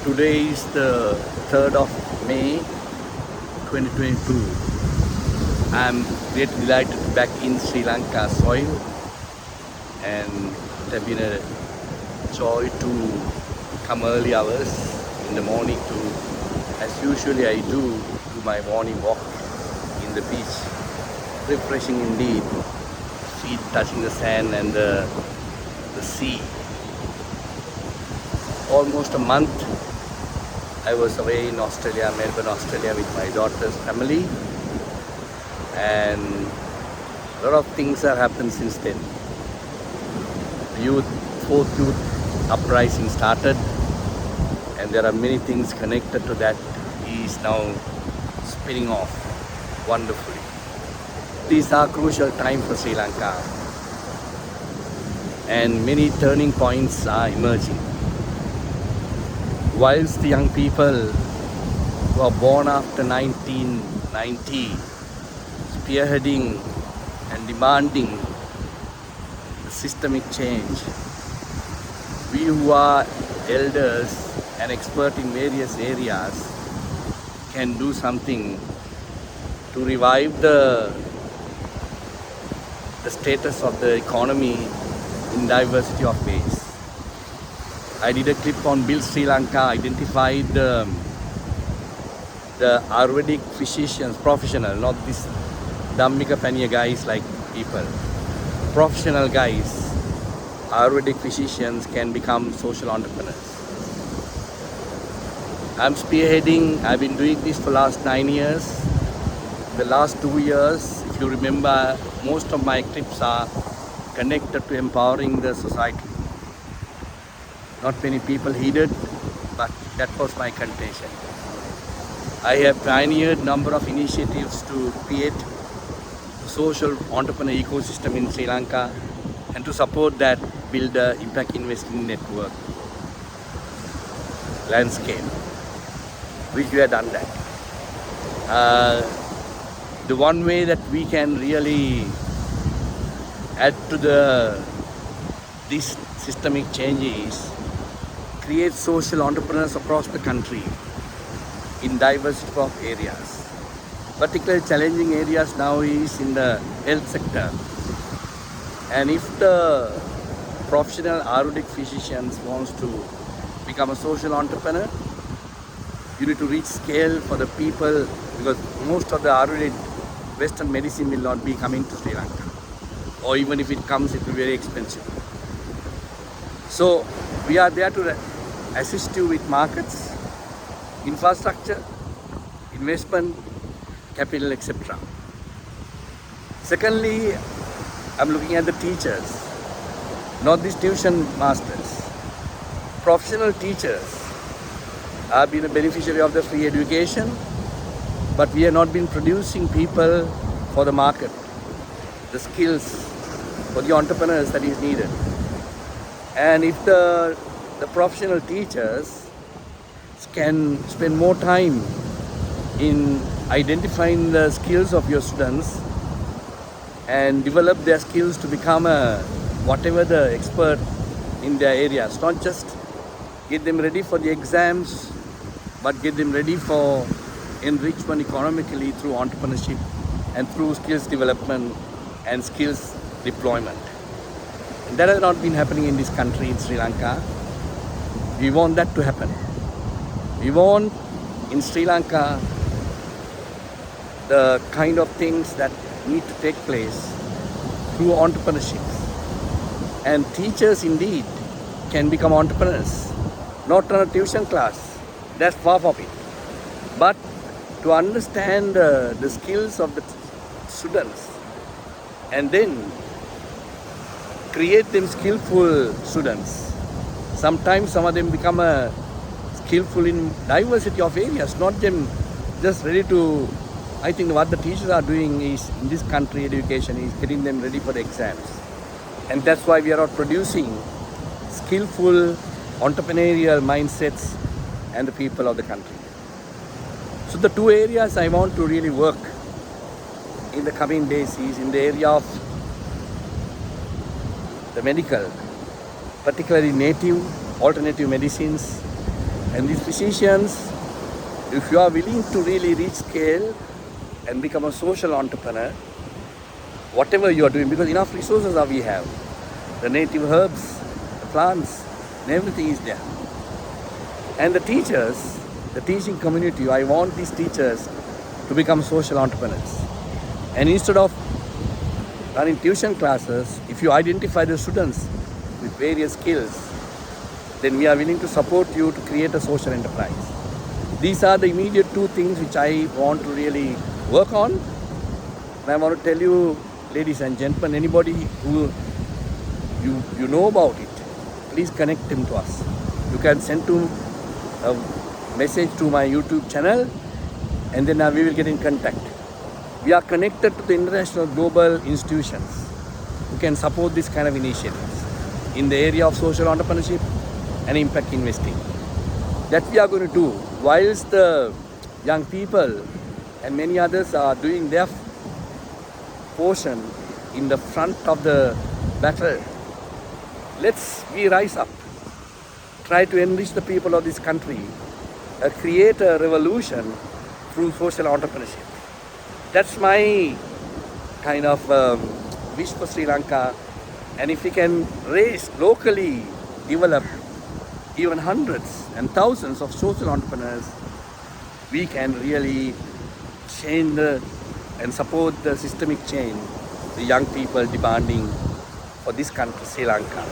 Today is the 3rd of May 2022. I'm really delighted to be back in Sri Lanka soil, and it has been a joy to come early hours in the morning to, as usually I do my morning walk in the beach. Refreshing indeed, feet touching the sand and the sea. Almost a month I was away in Australia, Melbourne, Australia with my daughter's family, and a lot of things have happened since then. Fourth youth uprising started, and there are many things connected to that. He is now spinning off wonderfully. These are crucial times for Sri Lanka, and many turning points are emerging. Whilst the young people who are born after 1990 spearheading and demanding the systemic change, we who are elders and expert in various areas can do something to revive the status of the economy in diversity of ways. I did a clip on Build Sri Lanka, identified the Ayurvedic physicians, professional, not this Dhammika Paniya guys like people. Professional guys, Ayurvedic physicians can become social entrepreneurs. I'm spearheading, I've been doing this for the last 9 years. The last 2 years, if you remember, most of my clips are connected to empowering the society. Not many people heeded, but that was my contention. I have pioneered a number of initiatives to create a social entrepreneur ecosystem in Sri Lanka and to support that, build an impact investing network landscape, which we have done that. The one way that we can really add to this systemic change is create social entrepreneurs across the country in diversity of areas. Particularly challenging areas now is in the health sector. And if the professional Ayurvedic physicians wants to become a social entrepreneur, you need to reach scale for the people, because most of the Ayurvedic Western medicine will not be coming to Sri Lanka. Or even if it comes, it will be very expensive. So we are there to assist you with markets, infrastructure, investment, capital, etc. Secondly, I'm looking at the teachers, not these tuition masters. Professional teachers have been a beneficiary of the free education, but we have not been producing people for the market, the skills for the entrepreneurs that is needed. And if the professional teachers can spend more time in identifying the skills of your students and develop their skills to become whatever the expert in their areas, not just get them ready for the exams, but get them ready for enrichment economically through entrepreneurship and through skills development and skills deployment. And that has not been happening in this country, in Sri Lanka. We want that to happen. We want in Sri Lanka the kind of things that need to take place through entrepreneurship. And teachers indeed can become entrepreneurs, not run a tuition class, that's far from it. But to understand the skills of the students and then create them skillful students. Sometimes some of them become skillful in diversity of areas, not them just ready to. I think what the teachers are doing is, in this country, education is getting them ready for the exams. And that's why we are not producing skillful entrepreneurial mindsets and the people of the country. So the two areas I want to really work in the coming days is in the area of the medical, particularly native, alternative medicines, And these physicians, if you are willing to really reach scale and become a social entrepreneur, whatever you are doing, because enough resources we have, the native herbs, the plants, and everything is there. And the teachers, the teaching community, I want these teachers to become social entrepreneurs. And instead of running tuition classes, if you identify the students with various skills, then we are willing to support you to create a social enterprise. These are the immediate two things which I want to really work on. And I want to tell you, ladies and gentlemen, anybody who you know about it, please connect him to us. You can send to a message to my YouTube channel, and then we will get in contact. We are connected to the international global institutions who can support this kind of initiatives in the area of social entrepreneurship and impact investing. That we are going to do whilst the young people and many others are doing their portion in the front of the battle. Let's we rise up, try to enrich the people of this country, create a revolution through social entrepreneurship. That's my kind of wish for Sri Lanka. And if we can raise, locally develop even hundreds and thousands of social entrepreneurs, we can really change and support the systemic change the young people demanding for this country, Sri Lanka.